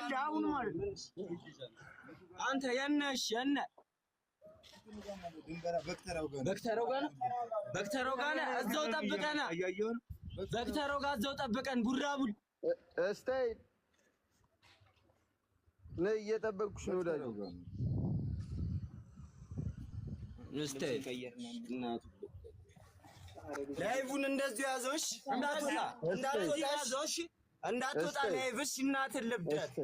ትመጣለህ አሁን ማለት አንተ የነሽ የነ በክተረው ጋር እዛው ጠብቀና በክተረው ጋር እዛው ጠብቀን ቡራቡል እስታይ ነይ እየጠበቅኩሽ ነው ዳጊ እስታይ ላይቡን እንደዚህ ያዘውሽ እንዳትወጣ ላይብሽ እናትን ልብደት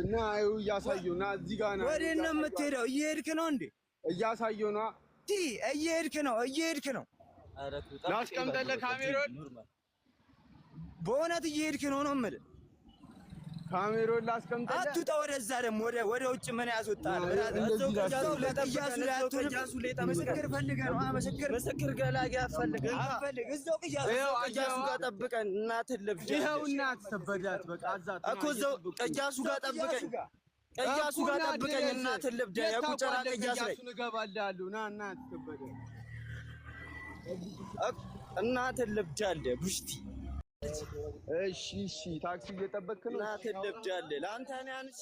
እና አዩ ያሳየውና እዚህ ጋር ነው ወዴት ነው የምትሄደው እየሄድክ ነው እንዴ እያሳየውና እየሄድክ ነው ላስቀምጠልህ ካሜራውን በእውነት እየሄድክ ነው የምልህ ካሜራውን ላስቀምጠልህ አትውጣ ወደዛ ደግሞ ወደ ውጭ ምን ያስወጣል ምስክር ገላጊ አፈልገን እዛው ቅያሱ ጋር ጠብቀን እናትህ ልብስ ይኸው እናት ተበዳት በቃ አዛት እኮ እዛው ቅያሱ ጋር ጠብቀኝ እናትህ ልብስ የቁጨራ ቅያስ ላይ እገባልሃለሁ ና እናት ተበዳ እናትህ ልብስ አለ ቡሽቲ እሺ ታክሲ እየጠበቅክ ነው እናትህ ልብስ አለ ለአንተ ነው አንቺ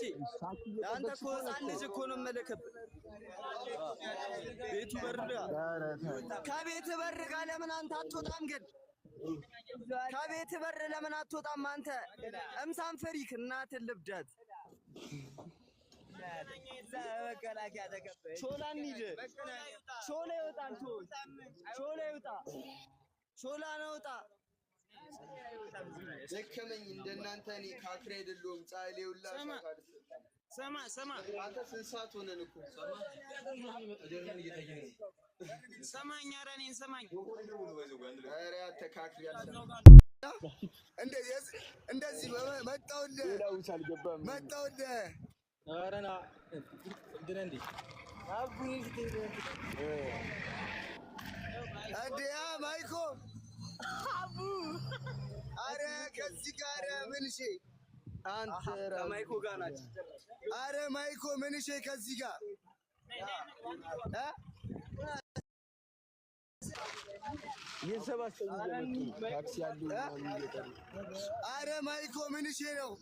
ለአንተ እኮ ህፃን ልጅ እኮ ነው የምልክብህ ቤቱ በር ከቤት በር ጋር ለምን አንተ አትወጣም ግን ከቤት በር ለምን አትወጣም አንተ እምሳን ፍሪክ እናትህ ልብዳት ሾላ እንሂድ ሾላ ይወጣል ሾላ ይወጣ ሾላ ነው ወጣ ደከመኝ እንደናንተ እኔ ካክሬ አይደለሁም ፀሐይ ሌውላ ሰማ አንተ ስንት ሰዓት ሆነን እኮ ሰማኝ ኧረ እኔን ሰማኝ ኧረ አንተ ካክሬ እንደዚህ መጣሁልህ ኧረ ና እንትን እንዴ አቡኒ አዲያ ማይኮ አቡ አረ ከዚህ ጋር ምን እሺ አንተ ማይኮ ጋር ናችሁ አረ ማይኮ ምን እሺ ከዚህ ጋር የሰባሰቡ ታክሲ ያለው አረ ማይኮ ምን እሺ ነው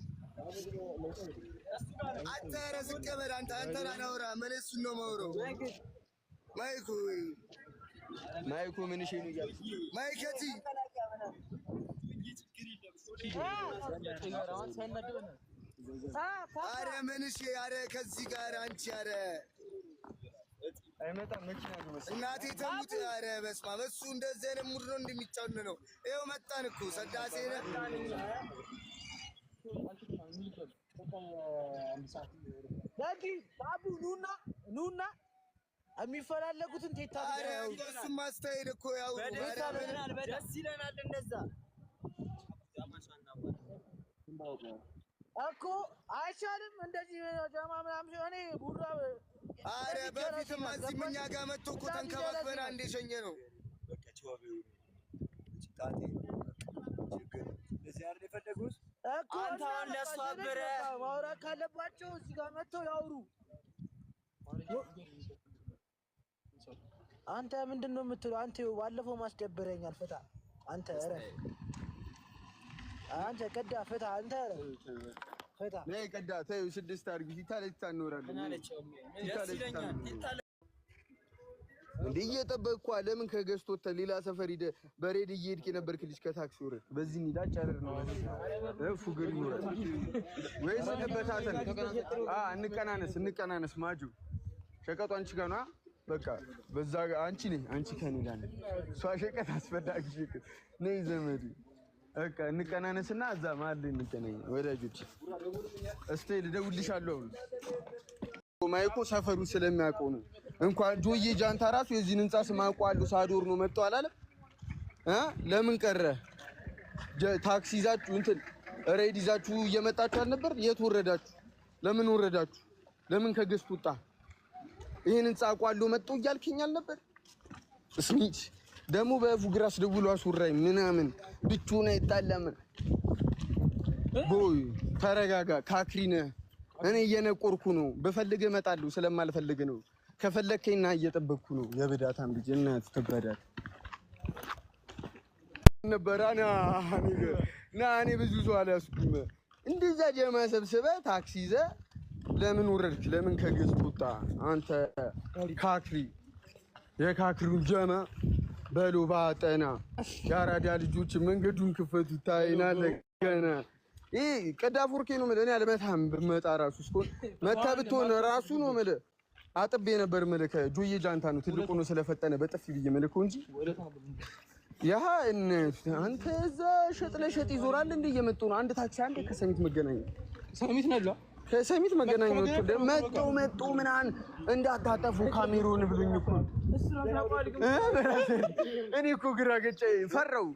አንተ ረስከ በል አንተ ናውራ ምን እሱ ነው ማውራው ማይኮ ምን እሺ ነው ያለው ማይከቲ አረ ምን እሺ አረ ከዚህ ጋር አንቺ አረ አይመጣም መኪና ነው እናቴ ተሙት አረ በስማ በሱ እንደዚህ አይነት ሙድ ነው እንደሚጫወት ነው ይኸው መጣን እኮ ሰዳሴ ነህ ዳዲ ባቡ ኑና የሚፈላለጉትን ቴታ አረ እሱ ማስተሄድ እኮ ያው ደስ ይለናል እንደዛ እኮ አይቻልም እንደዚህ ጀማ ምናምን እኔ ቡራ አረ በፊትም እዚህ እኛ ጋር መጥቶ እኮ ተንከባክበን አንዴ ሸኘ ነው በቃ ቻውቤው ጭጣቴ ችግር እዚህ አይደል የፈለጉት እኮ አንተ ለሷብረ ማውራት ካለባቸው እዚህ ጋር መጥተው ያውሩ አንተ ምንድነው የምትለው አንተ ባለፈው ማስደበረኛል ፈታ አንተ አንተ ቀዳ ፈታ አንተ ፈታ ነይ ቀዳ ተይው 6 አድርጊ ይታለች እንኖራለን እንዴ እየጠበቅኩ ለምን ከገስቶት ሌላ ሰፈር ሄደ በሬድ እየሄድክ የነበርክ ልጅ ከታክሲ ወረድ በዚህ ኒዳ ጫረር ነው ፉግር ይኖራል ወይስ እንበታተን እንቀናነስ ማጁ ሸቀጡ አንቺ ጋር ነው በቃ በዛ አንቺ ከኔ ጋር ነኝ ሷ ሸቀጥ አስፈላጊ ሸቀጥ ነይ ዘመድ በቃ እንቀናነስና እዛ ማለት እንገናኝ ወዳጆች እስቲ ልደውልልሻለሁ ማይኮ ሰፈሩ ስለሚያውቀው ነው እንኳን ጆዬ ጃንታ ራሱ የዚህን ህንጻ ስም አውቀዋለሁ ሳዶር ነው መጣው አላለም ለምን ቀረ ታክሲ ይዛችሁ እንትን ሬድ ይዛችሁ እየመጣችሁ አልነበር የት ወረዳችሁ ለምን ወረዳችሁ ለምን ከገስት ወጣ ይሄን ህንጻ አውቀዋለሁ መጣው እያልከኝ አልነበር እስሚት ደሞ በፉግራስ ደውሎ አስወራኝ ምናምን ብቻውን አይጣላም ቦይ ተረጋጋ ካክሪነ እኔ እየነቆርኩ ነው በፈልገ እመጣለሁ ስለማልፈልግ ነው ከፈለከኝና እየጠበቅኩ ነው የብዳታም ልጅ እናት ተበዳት ነበር እኔ ብዙ ሰው አልያዝኩም እንደዛ ጀማ ሰብስበህ ታክሲ ይዘህ ለምን ወረድክ ለምን ከገዝት ወጣ አንተ ካክሪ የካክሩን ጀማ በሉ ባጠና ያራዳ ልጆች መንገዱን ክፈቱ ታይናለህ ገና ቀዳፉርኬ ነው ማለት እኔ አልመታም በመጣ ራሱ እስኮ መታ ብትሆን ራሱ ነው ማለት አጥቤ ነበር ማለት ጆዬ ጃንታ ነው ትልቁ ነው ስለፈጠነ በጥፊ ብዬ መልኩ እንጂ ያ አንተ እዛ ሸጥለሸጥ ይዞራል እንደ እየመጡ ነው አንድ ታክሲ አንድ ከሰሚት መገናኛ ሰሚት ነው ከሰሚት መገናኛ መጡ ምናን እንዳታጠፉ ካሜሮን ብሉኝ እኮ እኔ እኮ ግራ ገጨኝ ፈራው